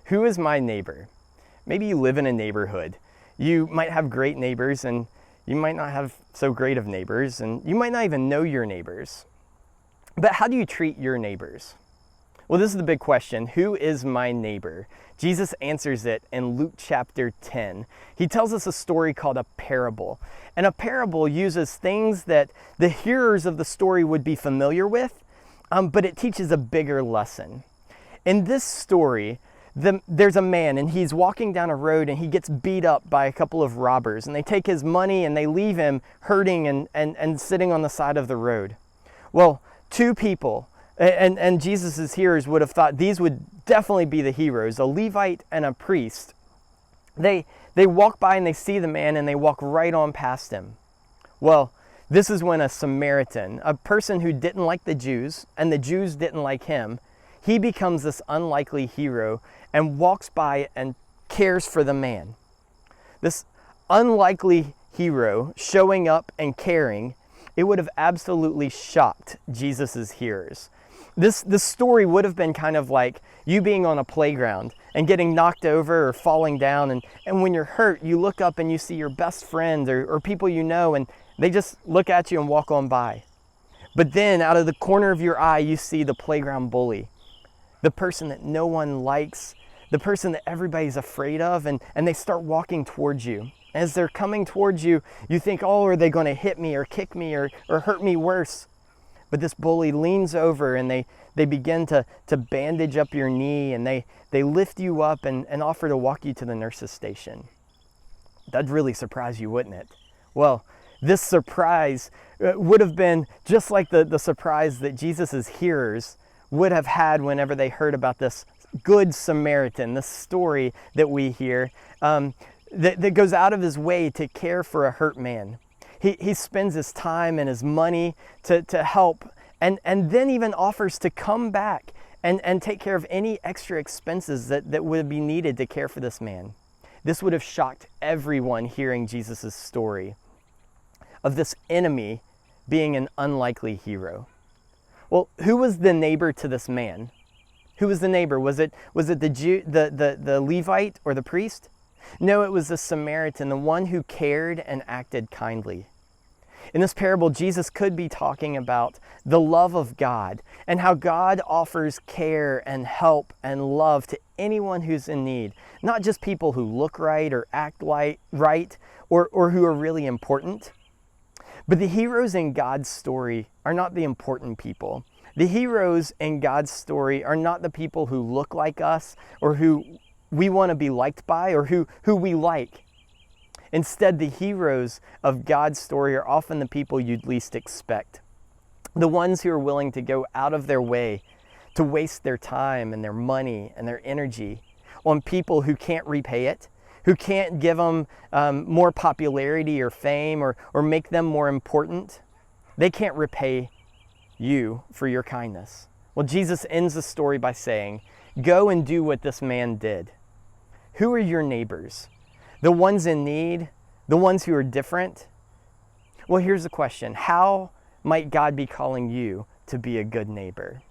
Who is my neighbor? Maybe you live in a neighborhood. You might have great neighbors, and you might not have so great of neighbors, and you might not even know your neighbors. But how do you treat your neighbors? Well, this is the big question. Who is my neighbor? Jesus answers it in Luke chapter 10. He tells us a story called a parable. And a parable uses things that the hearers of the story would be familiar with, but it teaches a bigger lesson. In this story, there's a man, and he's walking down a road, and he gets beat up by a couple of robbers, and they take his money and they leave him hurting and sitting on the side of the road. Well, two people, and Jesus' hearers would have thought these would definitely be the heroes, a Levite and a priest. They walk by and they see the man and they walk right on past him. Well, this is when a Samaritan, a person who didn't like the Jews and the Jews didn't like him, he becomes this unlikely hero and walks by and cares for the man. This unlikely hero showing up and caring, it would have absolutely shocked Jesus' hearers. This story would have been kind of like you being on a playground and getting knocked over or falling down, and when you're hurt, you look up and you see your best friends or people you know, and they just look at you and walk on by. But then out of the corner of your eye, you see the playground bully, the person that no one likes, the person that everybody's afraid of, and they start walking towards you. As they're coming towards you, you think, oh, are they going to hit me or kick me or hurt me worse? But this bully leans over and they begin to bandage up your knee, and they lift you up and offer to walk you to the nurse's station. That'd really surprise you, wouldn't it? Well, this surprise would have been just like the surprise that Jesus' hearers would have had whenever they heard about this good Samaritan, this story that we hear, that goes out of his way to care for a hurt man. He spends his time and his money to help, and then even offers to come back and take care of any extra expenses that would be needed to care for this man. This would have shocked everyone hearing Jesus' story of this enemy being an unlikely hero. Well, who was the neighbor to this man? Who was the neighbor? Was it the Jew, the Levite or the priest? No, it was the Samaritan, the one who cared and acted kindly. In this parable, Jesus could be talking about the love of God and how God offers care and help and love to anyone who's in need, not just people who look right or act right or who are really important. But the heroes in God's story are not the important people. The heroes in God's story are not the people who look like us or who we want to be liked by or who we like. Instead, the heroes of God's story are often the people you'd least expect. The ones who are willing to go out of their way to waste their time and their money and their energy on people who can't repay it, who can't give them more popularity or fame or make them more important. They can't repay you for your kindness. Well, Jesus ends the story by saying, go and do what this man did. Who are your neighbors? The ones in need? The ones who are different? Well, here's the question. How might God be calling you to be a good neighbor?